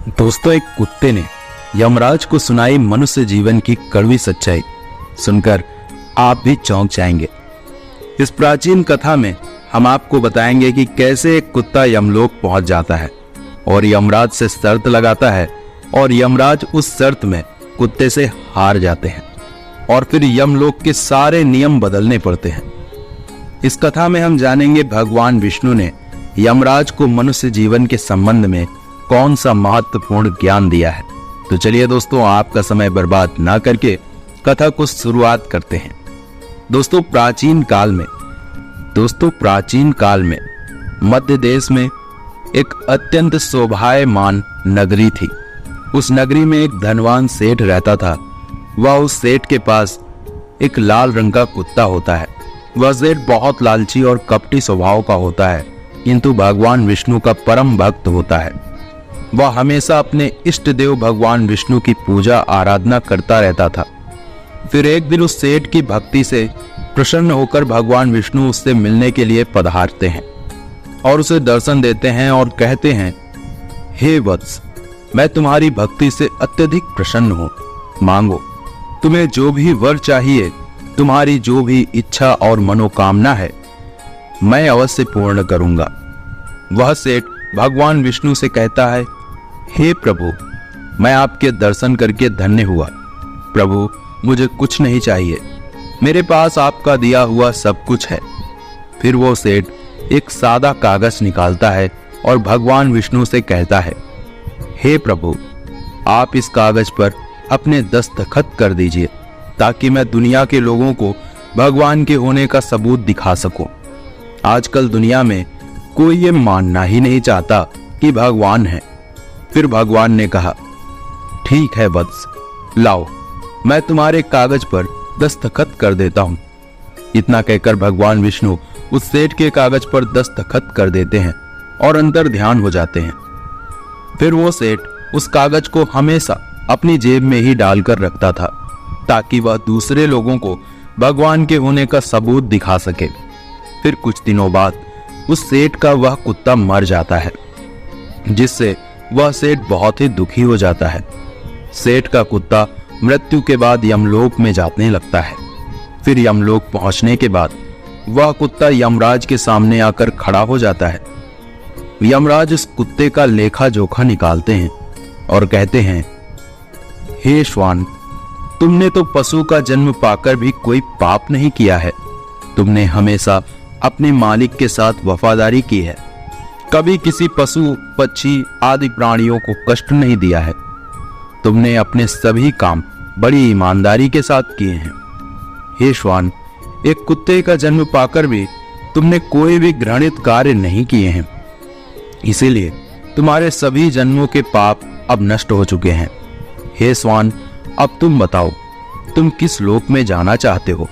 दोस्तों, एक कुत्ते ने यमराज को सुनाई मनुष्य जीवन की कड़वी सच्चाई। सुनकर आप भी चौंक जाएंगे। इस प्राचीन कथा में हम आपको बताएंगे कि कैसे एक कुत्ता यमलोक पहुंच जाता है और यमराज से शर्त लगाता है और यमराज उस शर्त में कुत्ते से हार जाते हैं और फिर यमलोक के सारे नियम बदलने पड़ते हैं। इस कथा में हम जानेंगे भगवान विष्णु ने यमराज को मनुष्य जीवन के संबंध में कौन सा महत्वपूर्ण ज्ञान दिया है। तो चलिए दोस्तों, आपका समय बर्बाद ना करके कथा को शुरुआत करते हैं। दोस्तों, प्राचीन काल में मध्य देश में एक अत्यंत शोभायमान नगरी थी। उस नगरी में एक धनवान सेठ रहता था। उस सेठ के पास एक लाल रंग का कुत्ता होता है। वह सेठ बहुत लालची और कपटी स्वभाव का होता है, किंतु भगवान विष्णु का परम भक्त होता है। वह हमेशा अपने इष्ट देव भगवान विष्णु की पूजा आराधना करता रहता था। फिर एक दिन उस सेठ की भक्ति से प्रसन्न होकर भगवान विष्णु उससे मिलने के लिए पधारते हैं और उसे दर्शन देते हैं और कहते हैं, हे वत्स, मैं तुम्हारी भक्ति से अत्यधिक प्रसन्न हूँ। मांगो, तुम्हें जो भी वर चाहिए, तुम्हारी जो भी इच्छा और मनोकामना है, मैं अवश्य पूर्ण करूंगा। वह सेठ भगवान विष्णु से कहता है, हे प्रभु, मैं आपके दर्शन करके धन्य हुआ। प्रभु, मुझे कुछ नहीं चाहिए, मेरे पास आपका दिया हुआ सब कुछ है। फिर वो सेठ एक सादा कागज निकालता है और भगवान विष्णु से कहता है, हे प्रभु, आप इस कागज पर अपने दस्तखत कर दीजिए ताकि मैं दुनिया के लोगों को भगवान के होने का सबूत दिखा सकूं। आजकल दुनिया में कोई ये मानना ही नहीं चाहता कि भगवान है। फिर भगवान ने कहा, ठीक है वत्स, लाओ, मैं तुम्हारे कागज पर दस्तखत कर देता हूं। इतना कहकर भगवान विष्णु उस सेठ के कागज पर दस्तखत कर देते हैं और अंतर ध्यान हो जाते हैं। फिर वो सेठ उस कागज को हमेशा अपनी जेब में ही डालकर रखता था ताकि वह दूसरे लोगों को भगवान के होने का सबूत दिखा सके। फिर कुछ दिनों बाद उस सेठ का वह कुत्ता मर जाता है, जिससे वह सेठ बहुत ही दुखी हो जाता है। सेठ का कुत्ता मृत्यु के बाद यमलोक में जाने लगता है। फिर यमलोक पहुंचने के बाद वह कुत्ता यमराज के सामने आकर खड़ा हो जाता है। यमराज उस कुत्ते का लेखा जोखा निकालते हैं और कहते हैं, हे श्वान, तुमने तो पशु का जन्म पाकर भी कोई पाप नहीं किया है। तुमने हमेशा अपने मालिक के साथ वफादारी की है, कभी किसी पशु पक्षी आदि प्राणियों को कष्ट नहीं दिया है। तुमने अपने सभी काम बड़ी ईमानदारी के साथ किए हैं। हे श्वान, एक कुत्ते का जन्म पाकर भी तुमने कोई भी घृणित कार्य नहीं किए हैं, इसीलिए तुम्हारे सभी जन्मों के पाप अब नष्ट हो चुके हैं। हे श्वान, अब तुम बताओ, तुम किस लोक में जाना चाहते हो?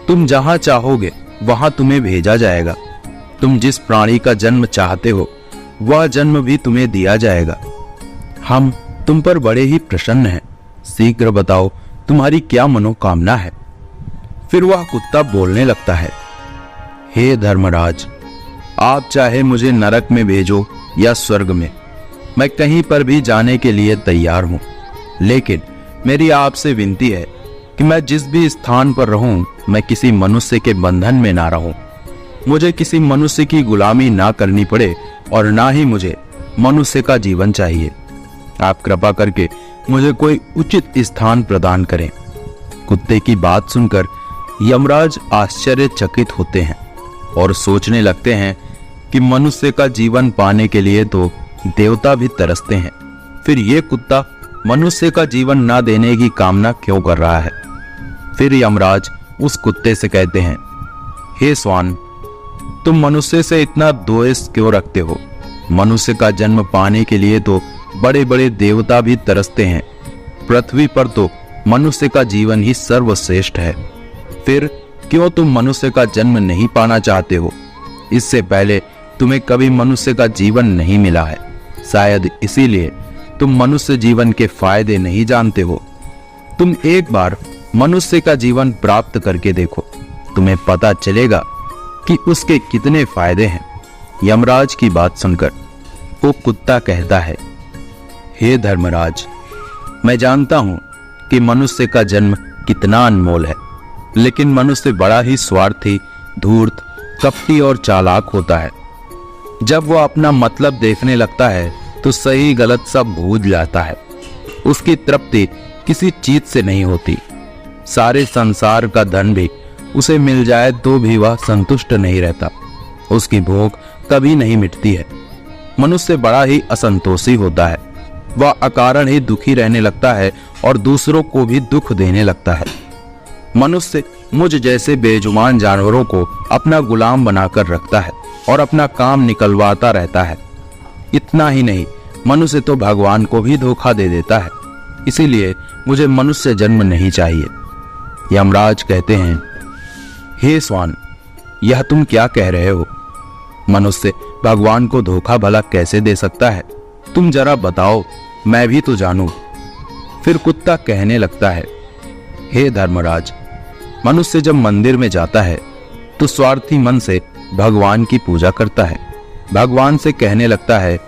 तुम जहां चाहोगे वहां तुम्हें भेजा जाएगा। तुम जिस प्राणी का जन्म चाहते हो वह जन्म भी तुम्हें दिया जाएगा। हम तुम पर बड़े ही प्रसन्न हैं। शीघ्र बताओ, तुम्हारी क्या मनोकामना है? फिर वह कुत्ता बोलने लगता है, हे धर्मराज, आप चाहे मुझे नरक में भेजो या स्वर्ग में, मैं कहीं पर भी जाने के लिए तैयार हूं। लेकिन मेरी आपसे विनती है कि मैं जिस भी स्थान पर रहूं, मैं किसी मनुष्य के बंधन में ना रहूं। मुझे किसी मनुष्य की गुलामी ना करनी पड़े और ना ही मुझे मनुष्य का जीवन चाहिए। आप कृपा करके मुझे कोई उचित स्थान प्रदान करें। कुत्ते की बात सुनकर यमराज आश्चर्यचकित होते हैं और सोचने लगते हैं कि मनुष्य का जीवन पाने के लिए तो देवता भी तरसते हैं, फिर ये कुत्ता मनुष्य का जीवन ना देने की कामना क्यों कर रहा है? फिर यमराज उस कुत्ते से कहते हैं, हे श्वान, तुम मनुष्य से इतना द्वेष क्यों रखते हो? मनुष्य का जन्म पाने के लिए तो बड़े बड़े देवता भी तरसते हैं। पृथ्वी पर तो मनुष्य का जीवन ही सर्वश्रेष्ठ है। फिर क्यों तुम मनुष्य का जन्म नहीं पाना चाहते हो? इससे पहले तुम्हें कभी मनुष्य का जीवन नहीं मिला है। शायद इसीलिए तुम मनुष्य जीवन के फायदे नहीं जानते हो। तुम एक बार मनुष्य का जीवन प्राप्त करके देखो, तुम्हें पता चलेगा कि उसके कितने फायदे हैं। यमराज की बात सुनकर वो कुत्ता कहता है, हे धर्मराज, मैं जानता हूं कि मनुष्य का जन्म कितना अनमोल है, लेकिन मनुष्य बड़ा ही स्वार्थी, धूर्त, कपटी और चालाक होता है। जब वो अपना मतलब देखने लगता है तो सही गलत सब भूल जाता है। उसकी तृप्ति किसी चीज से नहीं होती। सारे संसार का धन भी उसे मिल जाए तो भी वह संतुष्ट नहीं रहता। उसकी भूख कभी नहीं मिटती है। मनुष्य बड़ा ही असंतोषी होता है। वह अकारण ही दुखी रहने लगता है और दूसरों को भी दुख देने लगता है। मनुष्य मुझ जैसे बेजुबान जानवरों को अपना गुलाम बनाकर रखता है और अपना काम निकलवाता रहता है। इतना ही नहीं, मनुष्य तो भगवान को भी धोखा दे देता है। इसीलिए मुझे मनुष्य जन्म नहीं चाहिए। यमराज कहते हैं, हे स्वान, यह तुम क्या कह रहे हो? मनुष्य भगवान को धोखा भला कैसे दे सकता है? तुम जरा बताओ, मैं भी तो जानूं। फिर कुत्ता कहने लगता है, हे धर्मराज, मनुष्य जब मंदिर में जाता है तो स्वार्थी मन से भगवान की पूजा करता है। भगवान से कहने लगता है,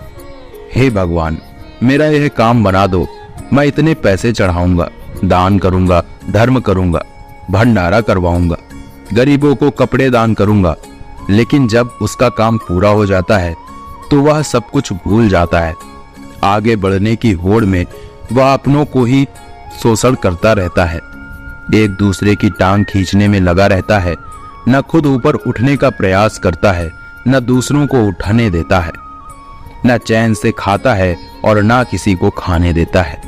हे भगवान, मेरा यह काम बना दो, मैं इतने पैसे चढ़ाऊंगा, दान करूंगा, धर्म करूंगा, भंडारा करवाऊंगा, गरीबों को कपड़े दान करूंगा। लेकिन जब उसका काम पूरा हो जाता है तो वह सब कुछ भूल जाता है। आगे बढ़ने की होड़ में वह अपनों को ही शोषण करता रहता है। एक दूसरे की टांग खींचने में लगा रहता है। न खुद ऊपर उठने का प्रयास करता है, न दूसरों को उठाने देता है। न चैन से खाता है और न किसी को खाने देता है।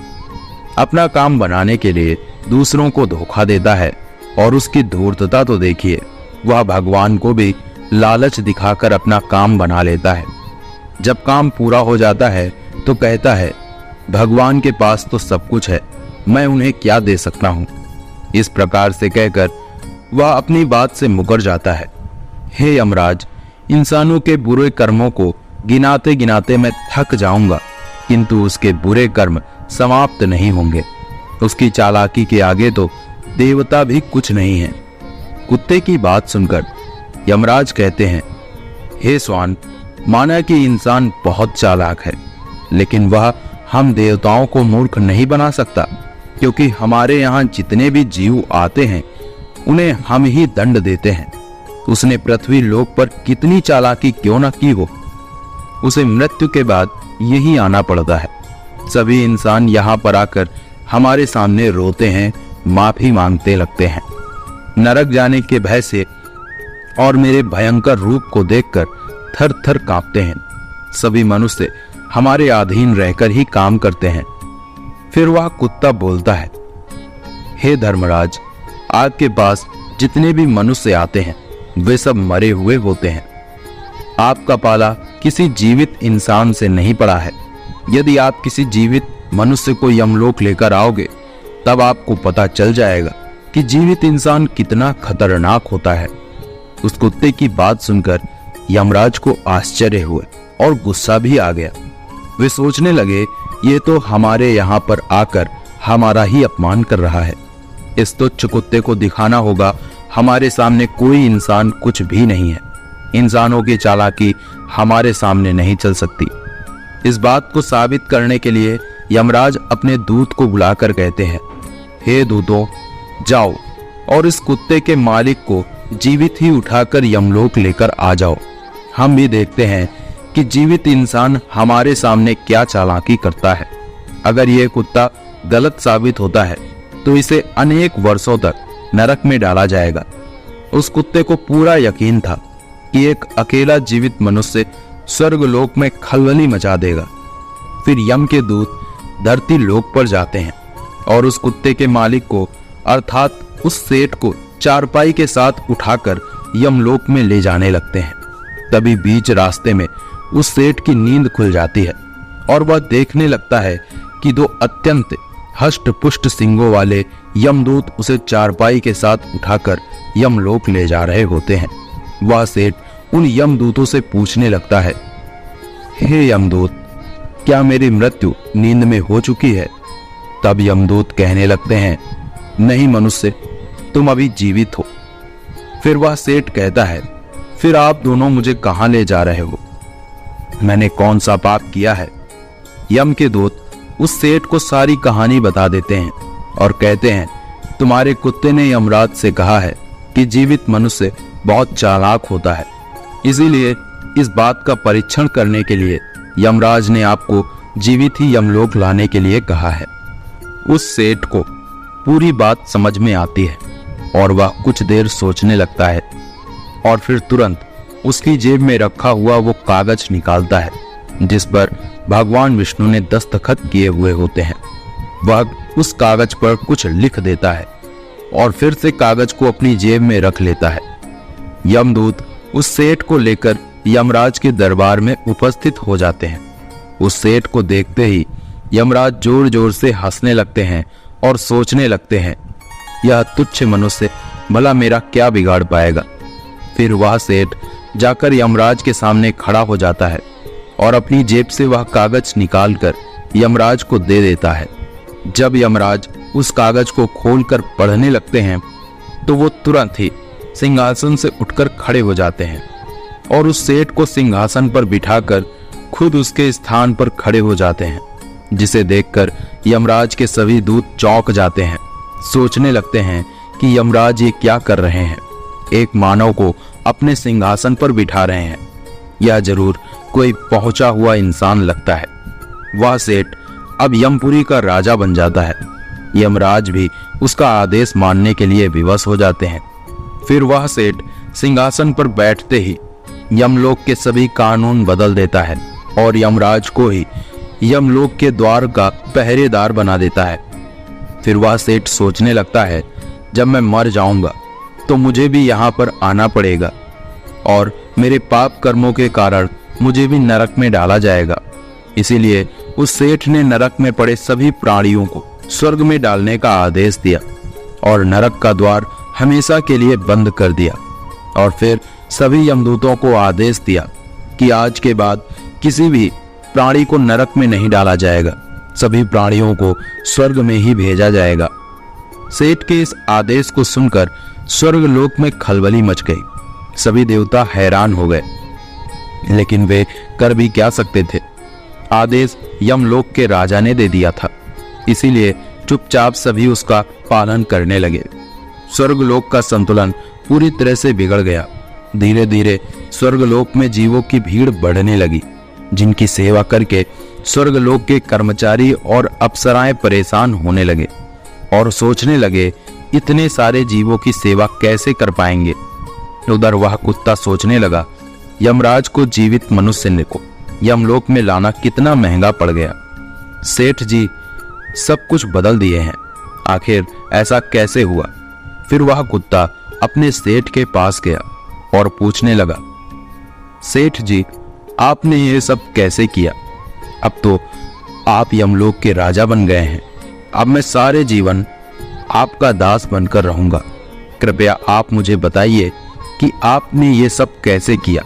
अपना काम बनाने के लिए दूसरों को धोखा देता है। और उसकी धूर्तता तो देखिए, वह भगवान को भी लालच दिखाकर अपना काम बना लेता है। जब काम पूरा हो जाता है तो कहता है, भगवान के पास तो सब कुछ है, मैं उन्हें क्या दे सकता हूं। इस प्रकार से कहकर वह अपनी बात से मुकर जाता है। हे यमराज, इंसानों के बुरे कर्मों को गिनाते गिनाते मैं थक जाऊंगा, किंतु उसके बुरे कर्म समाप्त नहीं होंगे। उसकी चालाकी के आगे तो देवता भी कुछ नहीं है। कुत्ते की बात सुनकर यमराज कहते हैं, हे स्वान, माना कि इंसान बहुत चालाक है, लेकिन वह हम देवताओं को मूर्ख नहीं बना सकता, क्योंकि हमारे यहाँ जितने भी जीव आते हैं उन्हें हम ही दंड देते हैं। उसने पृथ्वी लोक पर कितनी चालाकी क्यों न की हो, उसे मृत्यु के बाद यही आना पड़ता है। सभी इंसान यहाँ पर आकर हमारे सामने रोते हैं, माफी मांगते लगते हैं। नरक जाने के भय से और मेरे भयंकर रूप को देखकर थर थर कांपते हैं। सभी मनुष्य हमारे अधीन रहकर ही काम करते हैं। फिर वह कुत्ता बोलता है, हे धर्मराज, आपके पास जितने भी मनुष्य आते हैं वे सब मरे हुए होते हैं। आपका पाला किसी जीवित इंसान से नहीं पड़ा है। यदि आप किसी जीवित मनुष्य को यमलोक लेकर आओगे तब आपको पता चल जाएगा कि जीवित इंसान कितना खतरनाक होता है। उस कुत्ते की बात सुनकर यमराज को आश्चर्य हुआ और गुस्सा भी आ गया। वे सोचने लगे, ये तो हमारे यहाँ पर आकर हमारा ही अपमान कर रहा है। इस तुच्छ कुत्ते को दिखाना होगा हमारे सामने कोई इंसान कुछ भी नहीं है। इंसानों की चालाकी हमारे सामने नहीं चल सकती। इस बात को साबित करने के लिए यमराज अपने दूत को बुलाकर कहते हैं, हे दूतों, जाओ और इस कुत्ते के मालिक को जीवित ही उठाकर यमलोक लेकर आ जाओ। हम भी देखते हैं कि जीवित इंसान हमारे सामने क्या चालाकी करता है। अगर यह कुत्ता गलत साबित होता है तो इसे अनेक वर्षों तक नरक में डाला जाएगा। उस कुत्ते को पूरा यकीन था कि एक अकेला जीवित मनुष्य स्वर्गलोक में खलबली मचा देगा। फिर यम के दूत धरती लोक पर जाते हैं और उस कुत्ते के मालिक को अर्थात उस सेठ को चारपाई के साथ उठाकर यमलोक में ले जाने लगते हैं। तभी बीच रास्ते में उस सेठ की नींद खुल जाती है और वह देखने लगता है कि दो अत्यंत हष्ट पुष्ट सिंगों वाले यमदूत उसे चारपाई के साथ उठाकर यमलोक ले जा रहे होते हैं। वह सेठ उन यमदूतों से पूछने लगता है, हे यमदूत, क्या मेरी मृत्यु नींद में हो चुकी है? तब यमदूत कहने लगते हैं, नहीं मनुष्य, तुम अभी जीवित हो। फिर वह सेठ कहता है, फिर आप दोनों मुझे कहां ले जा रहे हो? मैंने कौन सा पाप किया है? यम के दूत उस सेठ को सारी कहानी बता देते हैं और कहते हैं, तुम्हारे कुत्ते ने यमराज से कहा है कि जीवित मनुष्य बहुत चालाक होता है, इसीलिए इस बात का परीक्षण करने के लिए यमराज ने आपको जीवित ही यमलोक लाने के लिए कहा है। उस सेठ को पूरी बात समझ में आती है और वह कुछ देर सोचने लगता है और फिर तुरंत उसकी जेब में रखा हुआ वो कागज निकालता है जिस पर भगवान विष्णु ने दस्तखत किए हुए होते हैं। वह उस कागज पर कुछ लिख देता है और फिर से कागज को अपनी जेब में रख लेता है। यमदूत उस सेठ को लेकर यमराज के दरबार में उपस्थित हो जाते हैं। उस सेठ को देखते ही यमराज जोर जोर से हंसने लगते हैं और सोचने लगते हैं, यह तुच्छ मनुष्य भला मेरा क्या बिगाड़ पाएगा। फिर वह सेठ जाकर यमराज के सामने खड़ा हो जाता है और अपनी जेब से वह कागज निकालकर यमराज को दे देता है। जब यमराज उस कागज को खोलकर पढ़ने लगते हैं तो वो तुरंत ही सिंहासन से उठकर खड़े हो जाते हैं और उस सेठ को सिंहासन पर बिठाकर खुद उसके स्थान पर खड़े हो जाते हैं, जिसे देखकर यमराज के सभी दूत चौंक जाते हैं। सोचने लगते हैं कि यमराज ये क्या कर रहे हैं, एक मानव को अपने सिंहासन पर बिठा रहे हैं। यह जरूर कोई पहुंचा हुआ इंसान लगता है। वह सेठ अब यमपुरी का राजा बन जाता है। यमराज भी उसका आदेश मानने के लिए विवश हो जाते हैं। फिर वह सेठ सिंहासन पर बैठते ही यमलोक के सभी कानून बदल देता है और यमराज को ही यमलोक के द्वार का पहरेदार बना देता है। फिर वह सेठ सोचने लगता है, जब मैं मर जाऊंगा तो मुझे भी यहाँ पर आना पड़ेगा और मेरे पाप कर्मों के कारण मुझे भी नरक में डाला जाएगा। इसीलिए उस सेठ ने नरक में पड़े सभी प्राणियों को स्वर्ग में डालने का आदेश दिया और नरक का द्वार हमेशा के लिए बंद कर दिया। और फिर सभी यमदूतों को आदेश दिया कि आज के बाद किसी भी प्राणी को नरक में नहीं डाला जाएगा, सभी प्राणियों को स्वर्ग में ही भेजा जाएगा। सेठ के इस आदेश को सुनकर स्वर्ग लोक में खलबली मच गई। सभी देवता हैरान हो गए, लेकिन वे कर भी क्या सकते थे। आदेश यमलोक के राजा ने दे दिया था, इसीलिए चुपचाप सभी उसका पालन करने लगे। स्वर्गलोक का संतुलन पूरी तरह से बिगड़ गया। धीरे धीरे स्वर्गलोक में जीवों की भीड़ बढ़ने लगी, जिनकी सेवा करके स्वर्गलोक के कर्मचारी और अप्सराएं परेशान होने लगे और सोचने लगे, इतने सारे जीवों की सेवा कैसे कर पाएंगे। उधर वह कुत्ता सोचने लगा, यमराज को जीवित मनुष्य को यमलोक में लाना कितना महंगा पड़ गया। सेठ जी सब कुछ बदल दिए हैं, आखिर ऐसा कैसे हुआ। फिर वह कुत्ता अपने सेठ के पास गया और पूछने लगा, सेठ जी आपने ये सब कैसे किया। अब तो आप यमलोक के राजा बन गए हैं, अब मैं सारे जीवन आपका दास बनकर रहूंगा। कृपया आप मुझे बताइए कि आपने ये सब कैसे किया।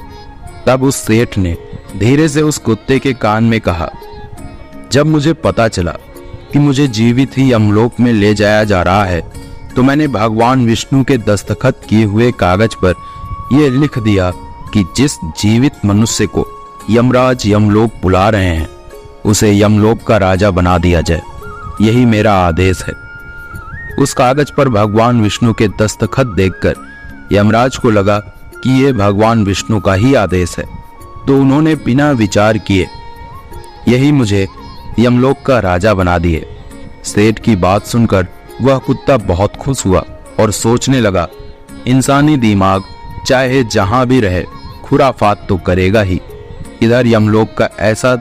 तब उस सेठ ने धीरे से उस कुत्ते के कान में कहा, जब मुझे पता चला कि मुझे जीवित ही यमलोक में ले जाया जा रहा है तो मैंने भगवान विष्णु के दस्तखत किए हुए कागज पर यह लिख दिया कि जिस जीवित मनुष्य को यमराज यमलोक बुला रहे हैं उसे यमलोक का राजा बना दिया जाए। यही मेरा आदेश है। उस कागज पर भगवान विष्णु के दस्तखत देखकर यमराज को लगा कि यह भगवान विष्णु का ही आदेश है, तो उन्होंने बिना विचार किए यही मुझे यमलोक का राजा बना दिए। सेठ की बात सुनकर वह कुत्ता बहुत खुश हुआ और सोचने लगा, इंसानी दिमाग चाहे जहां भी रहे खुराफात तो करेगा ही। इधर यमलोक का ऐसा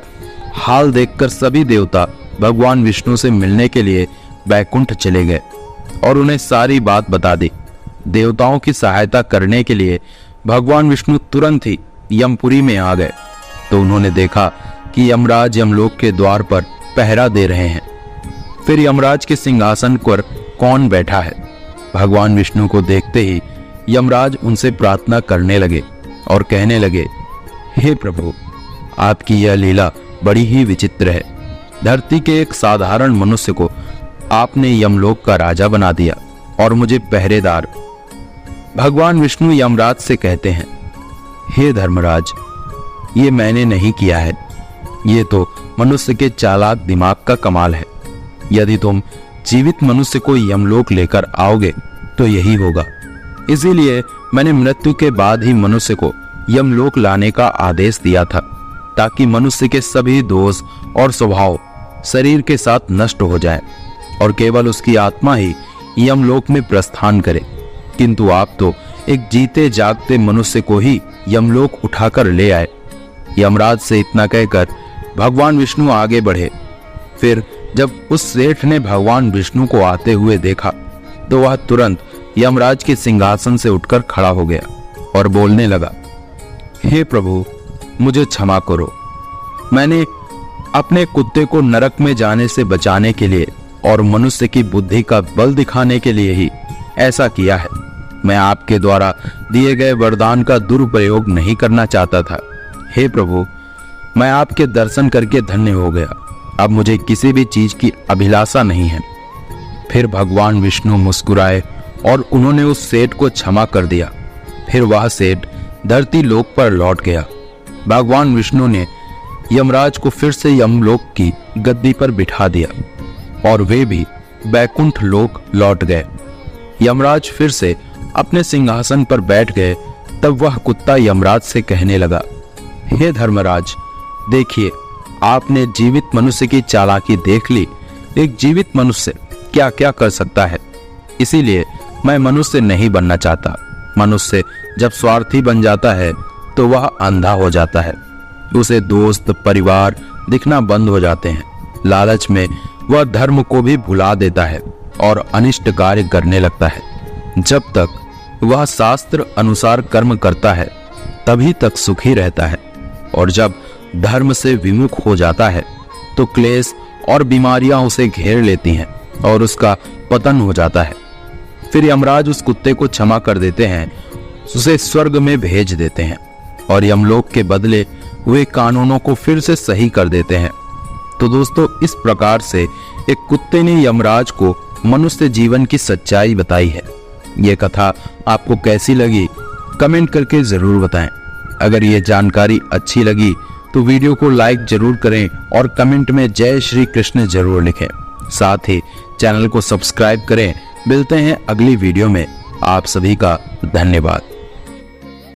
हाल देखकर सभी देवता भगवान विष्णु से मिलने के लिए बैकुंठ चले गए और उन्हें सारी बात बता दी। देवताओं की सहायता करने के लिए भगवान विष्णु तुरंत ही यमपुरी में आ गए तो उन्होंने देखा कि यमराज यमलोक के द्वार पर पहरा दे रहे हैं। फिर यमराज के सिंहासन पर कौन बैठा है। भगवान विष्णु को देखते ही यमराज उनसे प्रार्थना करने लगे और कहने लगे, हे प्रभु, आपकी यह लीला बड़ी ही विचित्र है। धरती के एक साधारण मनुष्य को आपने यमलोक का राजा बना दिया और मुझे पहरेदार। भगवान विष्णु यमराज से कहते हैं, हे धर्मराज, ये मैंने नहीं किया है, ये तो मनुष्य के चालाक दिमाग आपका कमाल है। यदि तुम जीवित मनुष्य को यमलोक लेकर आओगे तो यही होगा। इसीलिए मैंने मृत्यु के बाद ही मनुष्य को यमलोक लाने का आदेश दिया था, ताकि मनुष्य के सभी दोष और स्वभाव शरीर के साथ नष्ट हो जाए और केवल उसकी आत्मा ही यमलोक में प्रस्थान करे। किंतु आप तो एक जीते जागते मनुष्य को ही यमलोक उठाकर ले आए। यमराज से इतना कहकर भगवान विष्णु आगे बढ़े। फिर जब उस सेठ ने भगवान विष्णु को आते हुए देखा तो वह तुरंत यमराज के सिंहासन से उठकर खड़ा हो गया और बोलने लगा, हे प्रभु, मुझे क्षमा करो। मैंने अपने कुत्ते को नरक में जाने से बचाने के लिए और मनुष्य की बुद्धि का बल दिखाने के लिए ही ऐसा किया है। मैं आपके द्वारा दिए गए वरदान का दुरुपयोग नहीं करना चाहता था। हे प्रभु, मैं आपके दर्शन करके धन्य हो गया। अब मुझे किसी भी चीज की अभिलाषा नहीं है। फिर भगवान विष्णु मुस्कुराए और उन्होंने उस सेठ को क्षमा कर दिया। फिर वह सेठ धरती लोक पर लौट गया। भगवान विष्णु ने यमराज को फिर से यमलोक की गद्दी पर बिठा दिया और वे भी बैकुंठ लोक लौट गए। यमराज फिर से अपने सिंहासन पर बैठ गए। तब वह कुत्ता यमराज से कहने लगा, हे धर्मराज, देखिए, आपने जीवित मनुष्य की चालाकी देख ली। एक जीवित मनुष्य क्या क्या कर सकता है। इसीलिए मैं मनुष्य नहीं बनना चाहता। मनुष्य जब स्वार्थी बन जाता है तो वह अंधा हो जाता है। उसे दोस्त, परिवार दिखना बंद हो जाते हैं। लालच में वह धर्म को भी भुला देता है और अनिष्ट कार्य करने लगता है। जब तक वह शास्त्र अनुसार कर्म करता है तभी तक सुखी रहता है, और जब धर्म से विमुख हो जाता है तो क्लेश और बीमारियां उसे घेर लेती हैं और उसका पतन हो जाता है। फिर यमराज उस कुत्ते को क्षमा कर देते हैं, उसे स्वर्ग में भेज देते हैं और यमलोक के बदले हुए कानूनों को फिर से सही कर देते हैं। तो दोस्तों, इस प्रकार से एक कुत्ते ने यमराज को मनुष्य जीवन की सच्चाई बताई है। ये कथा आपको कैसी लगी कमेंट करके जरूर बताएं। अगर ये जानकारी अच्छी लगी तो वीडियो को लाइक जरूर करें और कमेंट में जय श्री कृष्ण जरूर लिखें। साथ ही चैनल को सब्सक्राइब करें। मिलते हैं अगली वीडियो में। आप सभी का धन्यवाद।